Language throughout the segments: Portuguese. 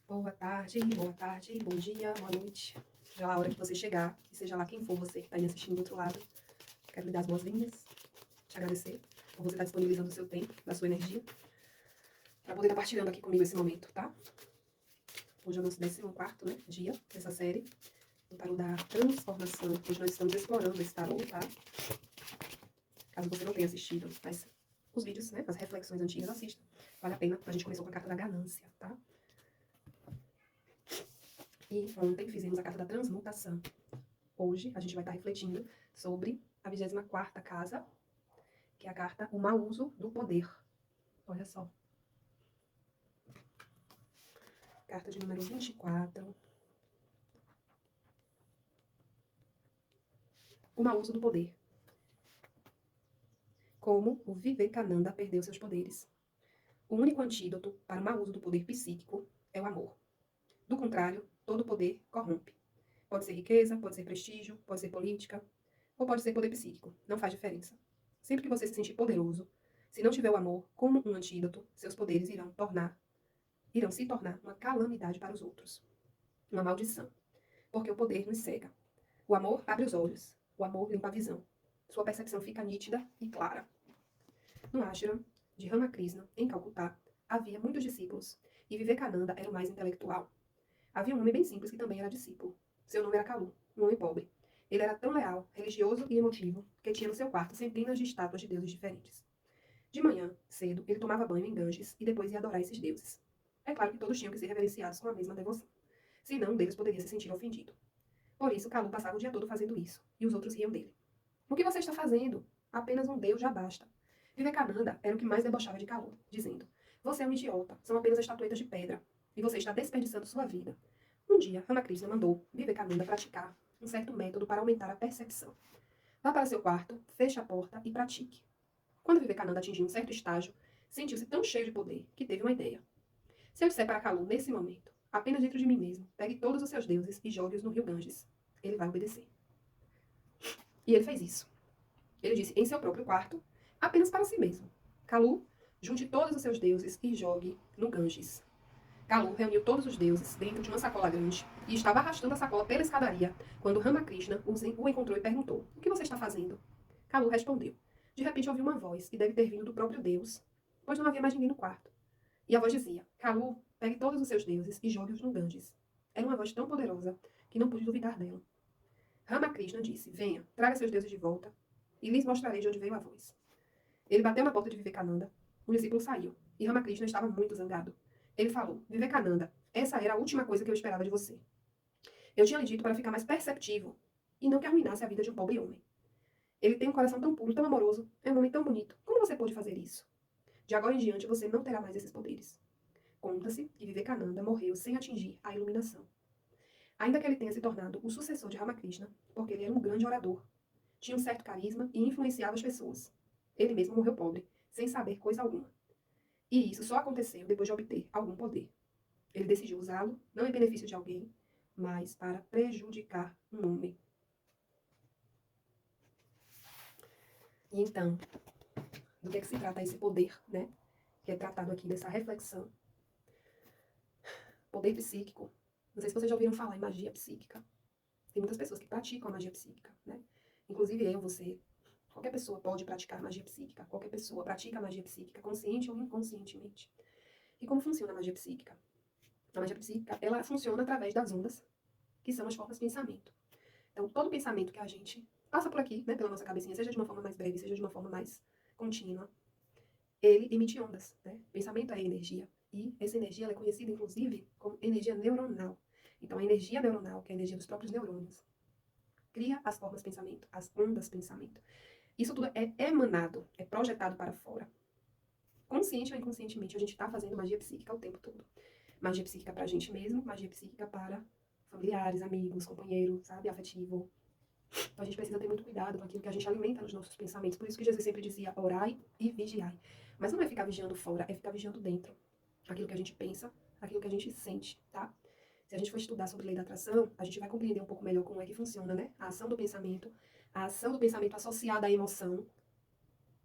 boa tarde, bom dia, boa noite. Já a hora que você chegar, e seja lá quem for você que está aí assistindo do outro lado, quero lhe dar as boas-vindas, te agradecer por você estar disponibilizando o seu tempo, da sua energia, para poder estar partilhando aqui comigo esse momento, tá? Hoje é o nosso 14º, né, dia dessa série, o tarô da transformação. Hoje nós estamos explorando esse tarô, tá? Caso você não tenha assistido, mas os vídeos, né, as reflexões antigas, assista. Vale a pena. A gente começou com a carta da ganância, tá? E ontem fizemos a carta da transmutação. Hoje a gente vai estar refletindo sobre a 24ª casa, que é a carta O Mau Uso do Poder. Olha só. Carta de número 24. O Mau Uso do Poder. Como o Vivekananda perdeu seus poderes. O único antídoto para o mau uso do poder psíquico é o amor. Do contrário, todo poder corrompe. Pode ser riqueza, pode ser prestígio, pode ser política, ou pode ser poder psíquico. Não faz diferença. Sempre que você se sentir poderoso, se não tiver o amor como um antídoto, seus poderes irão se tornar uma calamidade para os outros. Uma maldição. Porque o poder nos cega. O amor abre os olhos. O amor limpa a visão. Sua percepção fica nítida e clara. No ashram de Ramakrishna, em Calcutá, havia muitos discípulos, e Vivekananda era o mais intelectual. Havia um homem bem simples que também era discípulo. Seu nome era Kalu, um homem pobre. Ele era tão leal, religioso e emotivo, que tinha no seu quarto centenas de estátuas de deuses diferentes. De manhã, cedo, ele tomava banho em Ganges e depois ia adorar esses deuses. É claro que todos tinham que ser reverenciados com a mesma devoção. Senão, um deles poderia se sentir ofendido. Por isso, Kalu passava o dia todo fazendo isso, e os outros riam dele. O que você está fazendo? Apenas um deus já basta. Vivekananda era o que mais debochava de Kalu, dizendo: Você é um idiota, são apenas estatuetas de pedra, e você está desperdiçando sua vida. Um dia, Ramakrishna mandou Vivekananda praticar um certo método para aumentar a percepção. Vá para seu quarto, feche a porta e pratique. Quando Vivekananda atingiu um certo estágio, sentiu-se tão cheio de poder que teve uma ideia. Se eu disser para Kalu, nesse momento, apenas dentro de mim mesmo, pegue todos os seus deuses e jogue-os no rio Ganges, ele vai obedecer. E ele fez isso. Ele disse em seu próprio quarto, apenas para si mesmo: Kalu, junte todos os seus deuses e jogue no Ganges. Kalu reuniu todos os deuses dentro de uma sacola grande e estava arrastando a sacola pela escadaria quando Ramakrishna o encontrou e perguntou: O que você está fazendo? Kalu respondeu: De repente ouvi uma voz, e deve ter vindo do próprio Deus, pois não havia mais ninguém no quarto. E a voz dizia: Kalu, pegue todos os seus deuses e jogue-os no Ganges. Era uma voz tão poderosa que não pude duvidar dela. Ramakrishna disse: Venha, traga seus deuses de volta e lhes mostrarei de onde veio a voz. Ele bateu na porta de Vivekananda. O discípulo saiu e Ramakrishna estava muito zangado. Ele falou: Vivekananda, essa era a última coisa que eu esperava de você. Eu tinha lhe dito para ficar mais perceptivo e não que arruinasse a vida de um pobre homem. Ele tem um coração tão puro, tão amoroso, é um homem tão bonito. Como você pôde fazer isso? De agora em diante você não terá mais esses poderes. Conta-se que Vivekananda morreu sem atingir a iluminação. Ainda que ele tenha se tornado o sucessor de Ramakrishna, porque ele era um grande orador, tinha um certo carisma e influenciava as pessoas. Ele mesmo morreu pobre, sem saber coisa alguma. E isso só aconteceu depois de obter algum poder. Ele decidiu usá-lo, não em benefício de alguém, mas para prejudicar um homem. E então, do que é que se trata esse poder, né? Que é tratado aqui nessa reflexão. Poder psíquico. Não sei se vocês já ouviram falar em magia psíquica. Tem muitas pessoas que praticam a magia psíquica, né? Inclusive eu, você. Qualquer pessoa pode praticar magia psíquica. Qualquer pessoa pratica magia psíquica, consciente ou inconscientemente. E como funciona a magia psíquica? A magia psíquica, ela funciona através das ondas, que são as formas de pensamento. Então, todo pensamento que a gente passa por aqui, né, pela nossa cabecinha, seja de uma forma mais breve, seja de uma forma mais contínua, ele emite ondas, né? Pensamento é energia. E essa energia ela é conhecida, inclusive, como energia neuronal. Então, a energia neuronal, que é a energia dos próprios neurônios, cria as formas de pensamento, as ondas de pensamento. Isso tudo é emanado, é projetado para fora. Consciente ou inconscientemente, a gente está fazendo magia psíquica o tempo todo. Magia psíquica para a gente mesmo, magia psíquica para familiares, amigos, companheiros, sabe, afetivo. Então a gente precisa ter muito cuidado com aquilo que a gente alimenta nos nossos pensamentos. Por isso que Jesus sempre dizia, orai e vigiai. Mas não é ficar vigiando fora, é ficar vigiando dentro. Aquilo que a gente pensa, aquilo que a gente sente, tá? Se a gente for estudar sobre lei da atração, a gente vai compreender um pouco melhor como é que funciona, né? A ação do pensamento associada à emoção,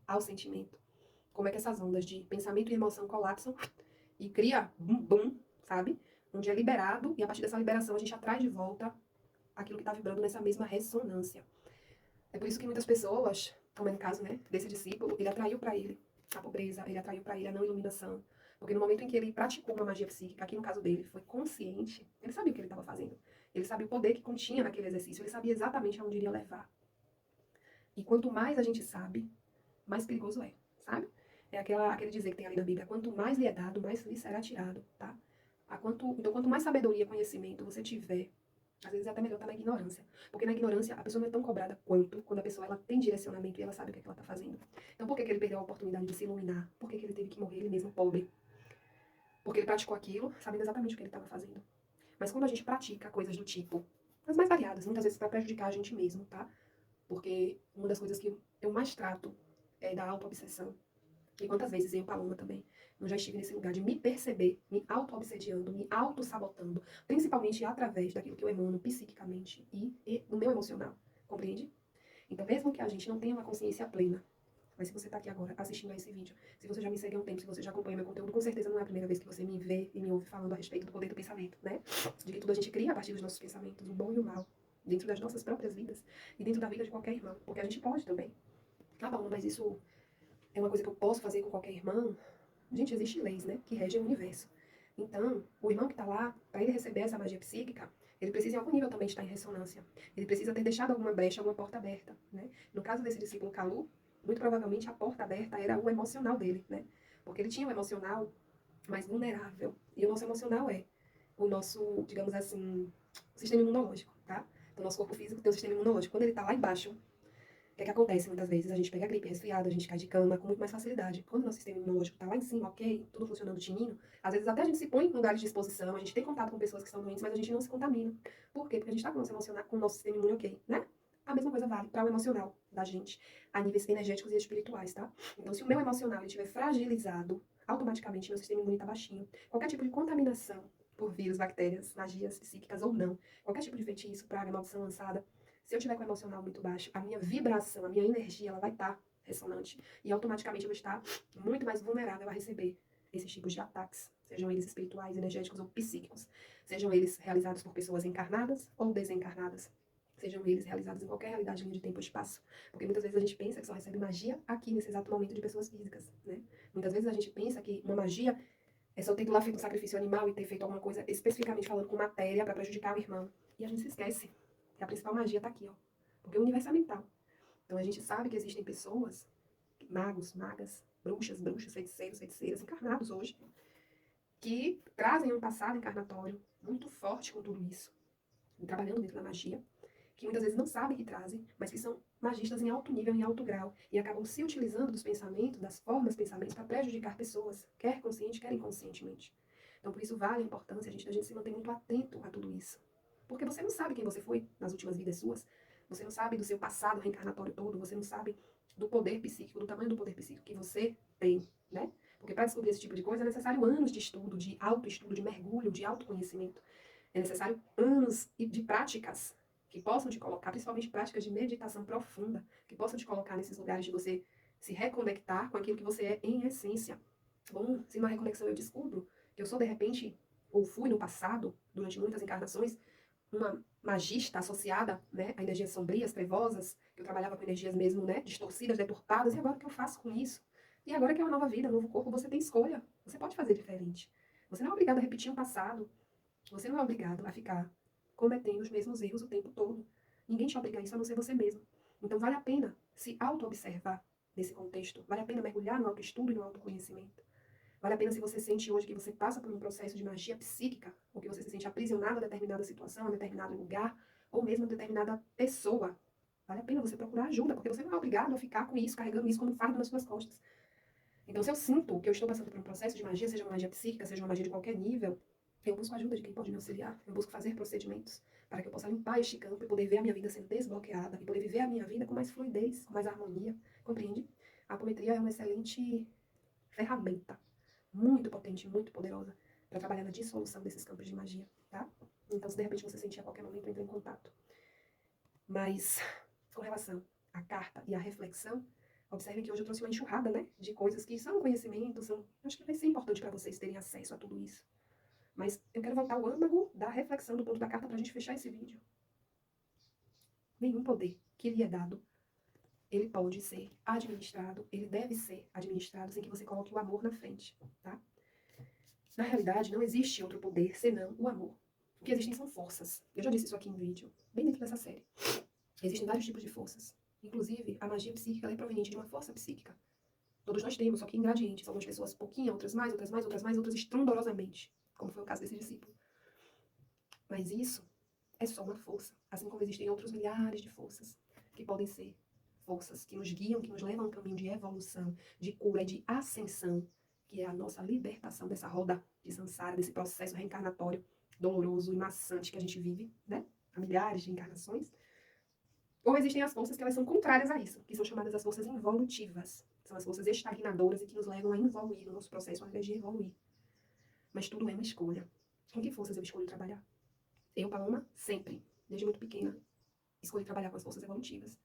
ao sentimento. Como é que essas ondas de pensamento e emoção colapsam e cria bum bum, sabe? onde é liberado, e a partir dessa liberação a gente atrai de volta aquilo que está vibrando nessa mesma ressonância. É por isso que muitas pessoas, como é no caso, né, desse discípulo, ele atraiu para ele a pobreza, ele atraiu para ele a não iluminação. Porque no momento em que ele praticou uma magia psíquica, aqui no caso dele, foi consciente, ele sabia o que ele estava fazendo. Ele sabia o poder que continha naquele exercício, ele sabia exatamente aonde iria levar. E quanto mais a gente sabe, mais perigoso é, sabe? É aquele dizer que tem ali na Bíblia, quanto mais lhe é dado, mais lhe será tirado, tá? Então, quanto mais sabedoria, conhecimento você tiver, às vezes é até melhor estar na ignorância. Porque na ignorância a pessoa não é tão cobrada quanto quando a pessoa ela tem direcionamento e ela sabe o que, é que ela está fazendo. Então por que, que ele perdeu a oportunidade de se iluminar? Por que, que ele teve que morrer ele mesmo pobre? Porque ele praticou aquilo, sabendo exatamente o que ele estava fazendo. Mas quando a gente pratica coisas do tipo, as mais variadas, muitas vezes para prejudicar a gente mesmo, tá? Porque uma das coisas que eu mais trato é da auto-obsessão. E quantas vezes eu, Paloma, também, eu já estive nesse lugar de me perceber, me auto-obsediando, me auto-sabotando, principalmente através daquilo que eu emano psiquicamente e no meu emocional, compreende? Então, mesmo que a gente não tenha uma consciência plena, mas se você está aqui agora assistindo a esse vídeo, se você já me segue há um tempo, se você já acompanha meu conteúdo, com certeza não é a primeira vez que você me vê e me ouve falando a respeito do poder do pensamento, né? De que tudo a gente cria a partir dos nossos pensamentos, o bom e o mal, dentro das nossas próprias vidas e dentro da vida de qualquer irmão, porque a gente pode também. Ah, Paloma, mas isso é uma coisa que eu posso fazer com qualquer irmão? Gente, existem leis, né, que regem o universo. Então, o irmão que está lá, para ele receber essa magia psíquica, ele precisa em algum nível também estar em ressonância. Ele precisa ter deixado alguma brecha, alguma porta aberta, né? No caso desse discípulo Kalu, muito provavelmente a porta aberta era o emocional dele, né? Porque ele tinha um emocional mais vulnerável. E o nosso emocional é o nosso, digamos assim, sistema imunológico, tá? Então, o nosso corpo físico tem um sistema imunológico. Quando ele está lá embaixo, o que é que acontece muitas vezes? A gente pega gripe, resfriado, a gente cai de cama com muito mais facilidade. Quando o nosso sistema imunológico está lá em cima, ok, tudo funcionando tinindo, às vezes até a gente se põe em lugares de exposição, a gente tem contato com pessoas que estão doentes, mas a gente não se contamina. Por quê? Porque a gente está com o nosso sistema imune ok, né? A mesma coisa vale para o emocional da gente, a níveis energéticos e espirituais, tá? Então, se o meu emocional estiver fragilizado, automaticamente meu sistema imune está baixinho. Qualquer tipo de contaminação por vírus, bactérias, magias psíquicas ou não, qualquer tipo de feitiço, praga, maldição lançada, se eu tiver com o emocional muito baixo, a minha vibração, a minha energia, ela vai estar ressonante. E automaticamente eu vou estar muito mais vulnerável a receber esses tipos de ataques, sejam eles espirituais, energéticos ou psíquicos. Sejam eles realizados por pessoas encarnadas ou desencarnadas. Sejam eles realizados em qualquer realidade, linha de tempo ou espaço. Porque muitas vezes a gente pensa que só recebe magia aqui, nesse exato momento, de pessoas físicas, né? Muitas vezes a gente pensa que uma magia é só ter lá feito um sacrifício animal e ter feito alguma coisa especificamente falando com matéria para prejudicar o irmão. E a gente se esquece que a principal magia está aqui, ó. Porque o universo é mental. Então a gente sabe que existem pessoas, magos, magas, bruxas, feiticeiros, feiticeiras, encarnados hoje, que trazem um passado encarnatório muito forte com tudo isso, trabalhando dentro da magia, que muitas vezes não sabem que trazem, mas que são magistas em alto nível, em alto grau, e acabam se utilizando dos pensamentos, das formas de pensamentos, para prejudicar pessoas, quer consciente, quer inconscientemente. Então, por isso vale a importância a gente se manter muito atento a tudo isso. Porque você não sabe quem você foi nas últimas vidas suas, você não sabe do seu passado reencarnatório todo, você não sabe do poder psíquico, do tamanho do poder psíquico que você tem, né? Porque para descobrir esse tipo de coisa é necessário anos de estudo, de autoestudo, de mergulho, de autoconhecimento. É necessário anos de práticas que possam te colocar, principalmente práticas de meditação profunda, que possam te colocar nesses lugares de você se reconectar com aquilo que você é em essência. Bom, se numa reconexão eu descubro que eu sou, de repente, ou fui no passado, durante muitas encarnações, uma magista associada, né, a energias sombrias, trevosas, que eu trabalhava com energias mesmo, né, distorcidas, deturpadas, e agora o que eu faço com isso? E agora que é uma nova vida, um novo corpo, você tem escolha. Você pode fazer diferente. Você não é obrigado a repetir um passado. Você não é obrigado a ficar cometendo os mesmos erros o tempo todo. Ninguém te obriga a isso, a não ser você mesmo. Então vale a pena se auto-observar nesse contexto. Vale a pena mergulhar no autoestudo e no autoconhecimento. Vale a pena se você sente hoje que você passa por um processo de magia psíquica, ou que você se sente aprisionado a determinada situação, a determinado lugar, ou mesmo a determinada pessoa. Vale a pena você procurar ajuda, porque você não é obrigado a ficar com isso, carregando isso como fardo nas suas costas. Então, se eu sinto que eu estou passando por um processo de magia, seja uma magia psíquica, seja uma magia de qualquer nível, eu busco ajuda de quem pode me auxiliar. Eu busco fazer procedimentos para que eu possa limpar este campo e poder ver a minha vida sendo desbloqueada e poder viver a minha vida com mais fluidez, com mais harmonia. Compreende? A apometria é uma excelente ferramenta, muito potente, muito poderosa, para trabalhar na dissolução desses campos de magia, tá? Então, se de repente você sentir a qualquer momento, entre em contato. Mas, com relação à carta e à reflexão, observem que hoje eu trouxe uma enxurrada, né, de coisas que são conhecimento, são... Acho que vai ser importante para vocês terem acesso a tudo isso. Mas eu quero voltar ao âmago da reflexão do ponto da carta pra gente fechar esse vídeo. Nenhum poder que lhe é dado, ele pode ser administrado, ele deve ser administrado sem que você coloque o amor na frente, tá? Na realidade, não existe outro poder senão o amor. O que existem são forças. Eu já disse isso aqui em vídeo, bem dentro dessa série. Existem vários tipos de forças. Inclusive, a magia psíquica é proveniente de uma força psíquica. Todos nós temos, só que ingredientes. Algumas pessoas pouquinho, outras mais, outras mais, outras mais, outras estrondorosamente. Como foi o caso desse discípulo. Mas isso é só uma força. Assim como existem outros milhares de forças que podem ser forças que nos guiam, que nos levam a um caminho de evolução, de cura, de ascensão, que é a nossa libertação dessa roda de samsara, desse processo reencarnatório doloroso e maçante que a gente vive, né? Há milhares de encarnações. Ou existem as forças que elas são contrárias a isso, que são chamadas as forças involutivas. São as forças estagnadoras e que nos levam a evoluir no nosso processo ao invés de evoluir. Mas tudo é uma escolha. Com que forças eu escolho trabalhar? Eu, Paloma, sempre, desde muito pequena, escolhi trabalhar com as forças evolutivas.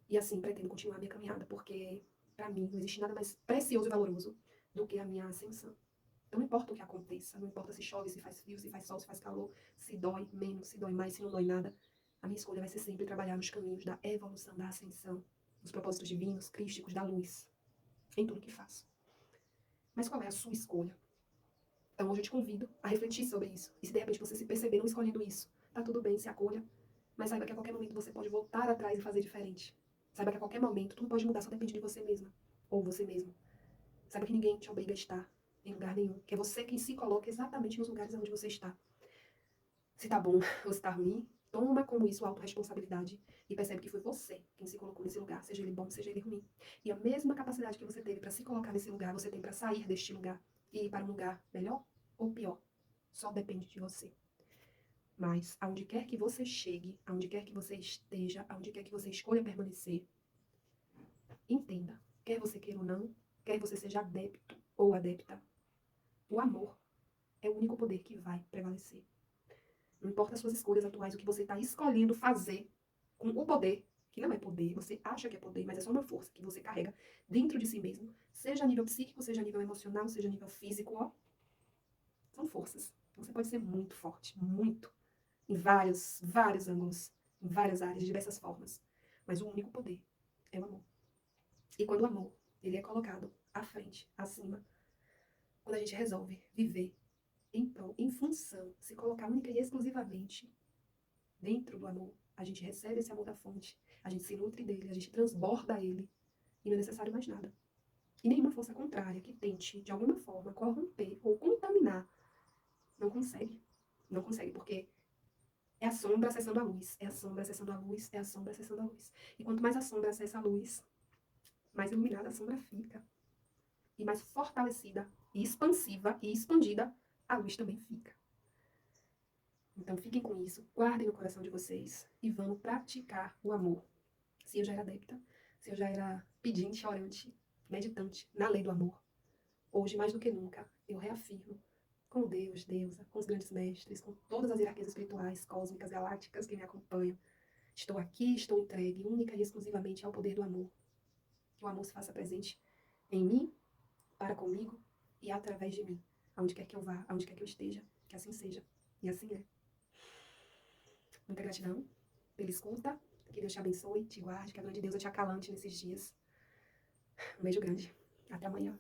E assim pretendo continuar a minha caminhada, porque para mim não existe nada mais precioso e valoroso do que a minha ascensão. Então não importa o que aconteça, não importa se chove, se faz frio, se faz sol, se faz calor, se dói menos, se dói mais, se não dói nada. A minha escolha vai ser sempre trabalhar nos caminhos da evolução, da ascensão, nos propósitos divinos, crísticos, da luz, em tudo que faço. Mas qual é a sua escolha? Então hoje eu te convido a refletir sobre isso. E se de repente você se perceber não escolhendo isso, tá tudo bem, se acolha. Mas saiba que a qualquer momento você pode voltar atrás e fazer diferente. Saiba que a qualquer momento tudo pode mudar, só depende de você mesma. Ou você mesmo. Saiba que ninguém te obriga a estar em lugar nenhum. Que é você quem se coloca exatamente nos lugares onde você está. Se tá bom ou se tá ruim, toma como isso a autorresponsabilidade e percebe que foi você quem se colocou nesse lugar, seja ele bom, seja ele ruim. E a mesma capacidade que você teve para se colocar nesse lugar, você tem para sair deste lugar e ir para um lugar melhor ou pior. Só depende de você. Mas, aonde quer que você chegue, aonde quer que você esteja, aonde quer que você escolha permanecer, entenda, quer você queira ou não, quer você seja adepto ou adepta, o amor é o único poder que vai prevalecer. Não importa as suas escolhas atuais, o que você está escolhendo fazer com o poder, que não é poder, você acha que é poder, mas é só uma força que você carrega dentro de si mesmo, seja a nível psíquico, seja a nível emocional, seja a nível físico, ó, são forças. Você pode ser muito forte, muito, em vários ângulos, em várias áreas, de diversas formas. Mas o único poder é o amor. E quando o amor, ele é colocado à frente, acima, quando a gente resolve viver em prol, em função, se colocar única e exclusivamente dentro do amor, a gente recebe esse amor da fonte, a gente se nutre dele, a gente transborda ele, e não é necessário mais nada. E nenhuma força contrária que tente, de alguma forma, corromper ou contaminar, não consegue. Não consegue, porque é a sombra acessando a luz, é a sombra acessando a luz, é a sombra acessando a luz. E quanto mais a sombra acessa a luz, mais iluminada a sombra fica. E mais fortalecida, e expansiva, e expandida, a luz também fica. Então fiquem com isso, guardem no coração de vocês e vamos praticar o amor. Se eu já era adepta, se eu já era pedinte, orante, meditante na lei do amor, hoje mais do que nunca eu reafirmo com Deus, deusa, com os grandes mestres, com todas as hierarquias espirituais, cósmicas, galácticas que me acompanham. Estou aqui, estou entregue única e exclusivamente ao poder do amor. Que o amor se faça presente em mim, para comigo e através de mim. Aonde quer que eu vá, aonde quer que eu esteja, que assim seja. E assim é. Muita gratidão pela escuta. Que Deus te abençoe, te guarde, que a grande deusa te acalante nesses dias. Um beijo grande. Até amanhã.